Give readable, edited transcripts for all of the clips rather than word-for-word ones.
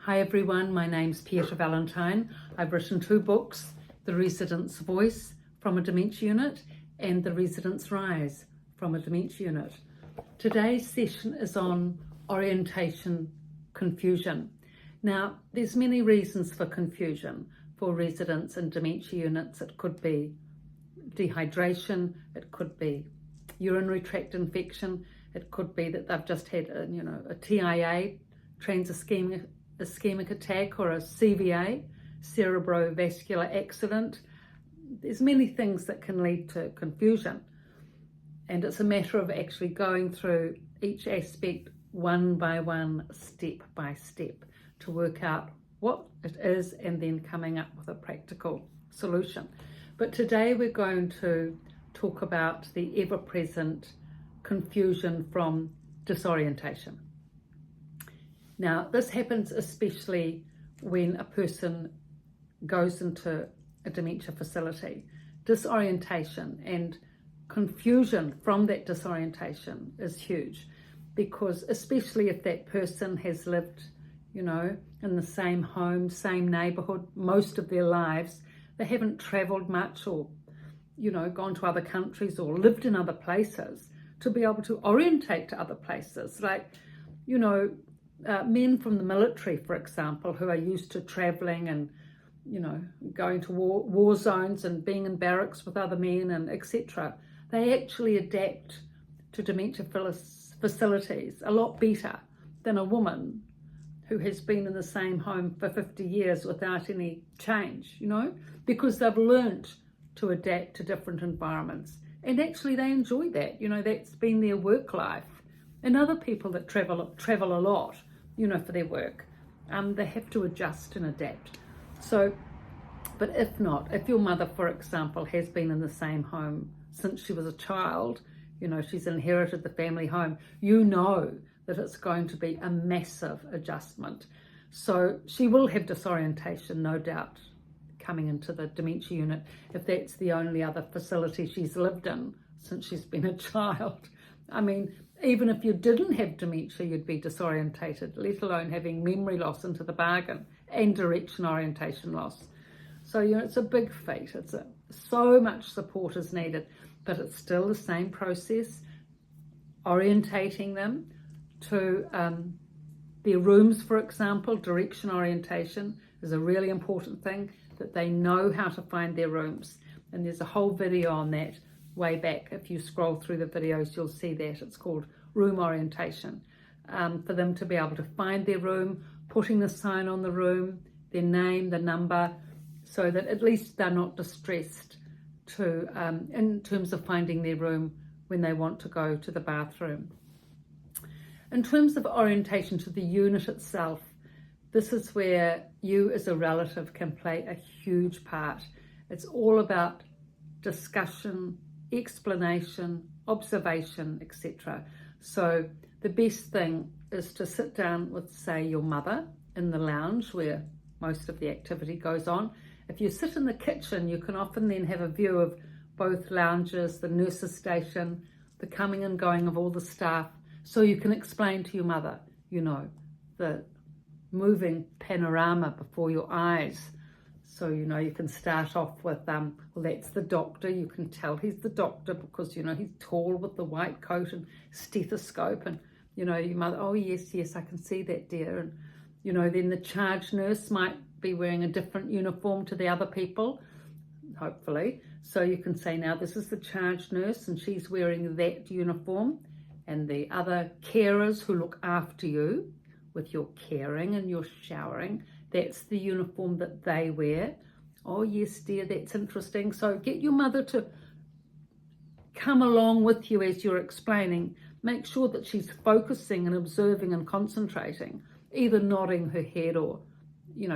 Hi everyone, my name's Pieta Valentine. I've written 2 books, The Resident's Voice from a Dementia Unit and The Resident's Rise from a Dementia Unit. Today's session is on orientation confusion. Now, there's many reasons for confusion for residents in dementia units. It could be dehydration, it could be urinary tract infection, it could be that they've just had a TIA, ischemic attack, or a CVA, cerebrovascular accident. There's many things that can lead to confusion, and it's a matter of actually going through each aspect one by one, step by step, to work out what it is and then coming up with a practical solution. But today we're going to talk about the ever-present confusion from disorientation. Now, this happens especially when a person goes into a dementia facility. Disorientation and confusion from that disorientation is huge, because especially if that person has lived, in the same home, same neighbourhood most of their lives, they haven't travelled much or, gone to other countries or lived in other places, to be able to orientate to other places. Like, men from the military, for example, who are used to travelling and, going to war zones and being in barracks with other men and etc., they actually adapt to dementia facilities a lot better than a woman who has been in the same home for 50 years without any change, because they've learnt to adapt to different environments. And actually they enjoy that, that's been their work life. And other people that travel a lot, for their work, they have to adjust and adapt. So, but if not, if your mother, for example, has been in the same home since she was a child, she's inherited the family home, that it's going to be a massive adjustment. So she will have disorientation, no doubt, coming into the dementia unit, if that's the only other facility she's lived in since she's been a child. I mean, even if you didn't have dementia, you'd be disorientated, let alone having memory loss into the bargain and direction orientation loss. So, it's a big feat. So much support is needed, but it's still the same process. Orientating them to their rooms, for example, direction orientation is a really important thing, that they know how to find their rooms. And there's a whole video on that way back. If you scroll through the videos, you'll see that. It's called room orientation, for them to be able to find their room, putting the sign on the room, their name, the number, so that at least they're not distressed in terms of finding their room when they want to go to the bathroom. In terms of orientation to the unit itself, this is where you as a relative can play a huge part. It's all about discussion, explanation, observation, etc. So the best thing is to sit down with, say, your mother in the lounge where most of the activity goes on. If you sit in the kitchen, you can often then have a view of both lounges, the nurses' station, the coming and going of all the staff, so you can explain to your mother, the moving panorama before your eyes. So, you can start off with, well, that's the doctor. You can tell he's the doctor because, he's tall with the white coat and stethoscope. And, your mother, oh, yes, I can see that, dear. And, then the charge nurse might be wearing a different uniform to the other people, hopefully. So you can say, now, this is the charge nurse and she's wearing that uniform. And the other carers who look after you with your caring and your showering, that's the uniform that they wear. Oh, yes, dear, that's interesting. So get your mother to come along with you as you're explaining. Make sure that she's focusing and observing and concentrating, either nodding her head or,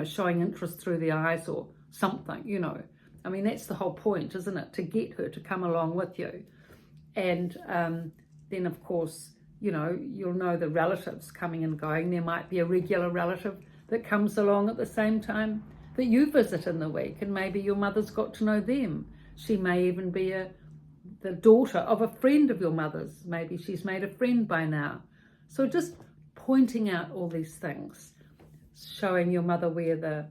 showing interest through the eyes or something, I mean, that's the whole point, isn't it? To get her to come along with you. And then, of course, you'll know the relatives coming and going. There might be a regular relative that comes along at the same time that you visit in the week, and maybe your mother's got to know them. She may even be the daughter of a friend of your mother's. Maybe she's made a friend by now. So just pointing out all these things showing your mother where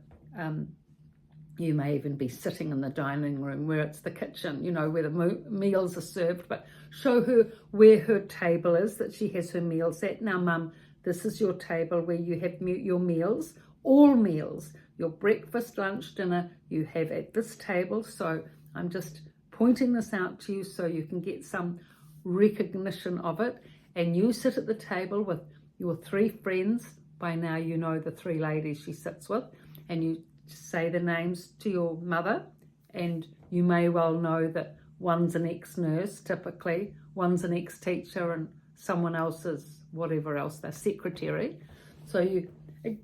you may even be sitting in the dining room where it's the kitchen, where the meals are served, but show her where her table is, that she has her meals at. Now, Mum, this is your table where you have your meals, all meals, your breakfast, lunch, dinner, you have at this table. So I'm just pointing this out to you so you can get some recognition of it. And you sit at the table with your 3 friends. By now you know the 3 ladies she sits with, and you say the names to your mother, and you may well know that one's an ex-nurse typically, one's an ex-teacher, and someone else is whatever else, their secretary. So you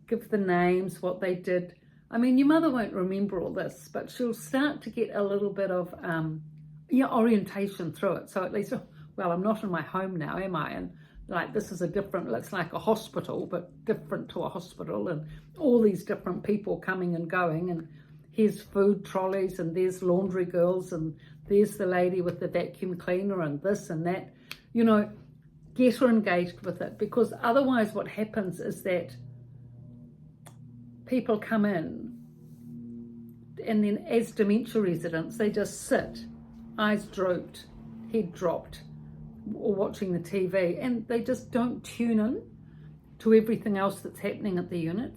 give the names, what they did. I mean, your mother won't remember all this, but she'll start to get a little bit of orientation through it. So at least, well, I'm not in my home now, am I? And like, this is it's like a hospital, but different to a hospital, and all these different people coming and going, and here's food trolleys, and there's laundry girls, and there's the lady with the vacuum cleaner, and this and that. Get her engaged with it, because otherwise what happens is that people come in, and then as dementia residents, they just sit, eyes drooped, head dropped, or watching the TV, and they just don't tune in to everything else that's happening at the unit.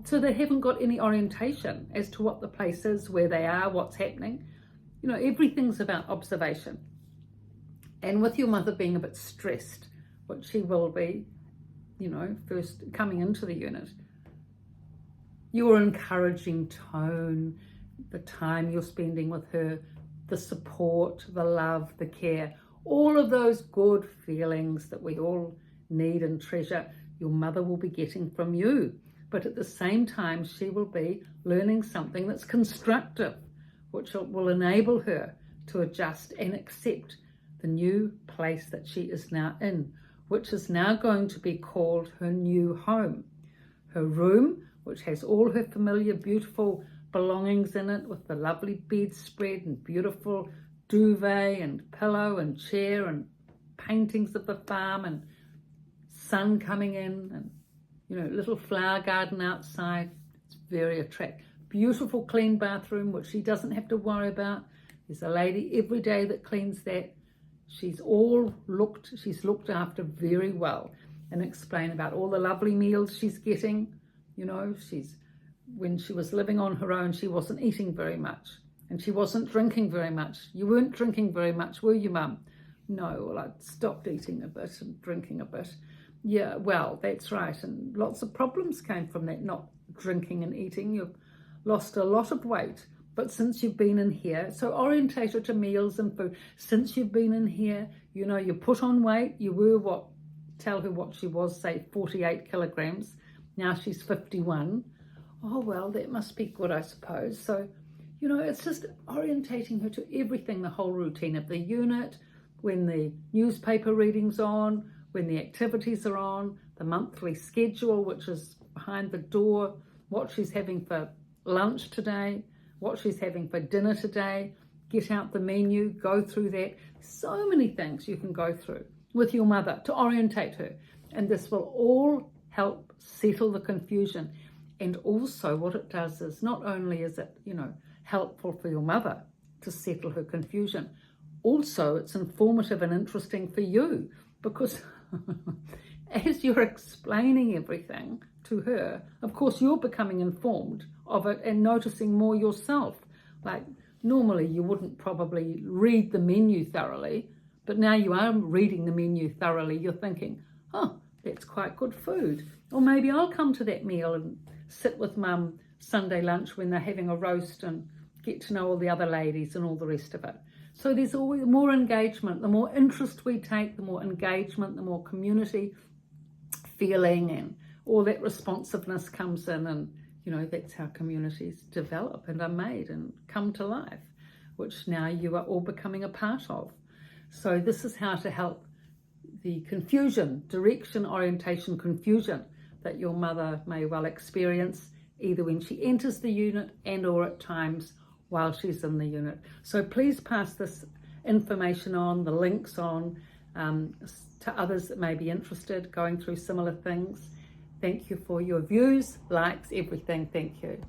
So they haven't got any orientation as to what the place is, where they are, what's happening. Everything's about observation. And with your mother being a bit stressed, what she will be, first coming into the unit, your encouraging tone, the time you're spending with her, the support, the love, the care, all of those good feelings that we all need and treasure, your mother will be getting from you. But at the same time, she will be learning something that's constructive, which will enable her to adjust and accept the new place that she is now in, which is now going to be called her new home. Her room, which has all her familiar, beautiful belongings in it, with the lovely bedspread and beautiful duvet and pillow and chair and paintings of the farm and sun coming in, and little flower garden outside. It's very attractive. Beautiful clean bathroom, which she doesn't have to worry about. There's a lady every day that cleans that. She's looked after very well, and explain about all the lovely meals she's getting. When she was living on her own, she wasn't eating very much, and she wasn't drinking very much. You weren't drinking very much, were you, Mum? No, well, I'd stopped eating a bit and drinking a bit. Yeah, well, that's right. And lots of problems came from that, not drinking and eating. You've lost a lot of weight. But since you've been in here, so orientate her to meals and food. Since you've been in here, you put on weight. You were tell her what she was, say 48 kilograms. Now she's 51. Oh, well, that must be good, I suppose. So, it's just orientating her to everything, the whole routine of the unit, when the newspaper reading's on, when the activities are on, the monthly schedule, which is behind the door, what she's having for lunch today, what she's having for dinner today. Get out the menu, go through that. So many things you can go through with your mother to orientate her. And this will all help settle the confusion. And also what it does is, not only is it, helpful for your mother to settle her confusion, also it's informative and interesting for you, because as you're explaining everything to her, of course you're becoming informed of it and noticing more yourself. Like, normally you wouldn't probably read the menu thoroughly, but now you are reading the menu thoroughly. You're thinking, oh, that's quite good food. Or maybe I'll come to that meal and sit with Mum Sunday lunch when they're having a roast and get to know all the other ladies and all the rest of it. So there's always more engagement. The more interest we take, the more engagement, the more community feeling and all that responsiveness comes in. And, that's how communities develop and are made and come to life, which now you are all becoming a part of. So this is how to help the confusion, direction, orientation, confusion that your mother may well experience, either when she enters the unit and or at times while she's in the unit. So please pass this information on, the links on, to others that may be interested, going through similar things. Thank you for your views, likes, everything. Thank you.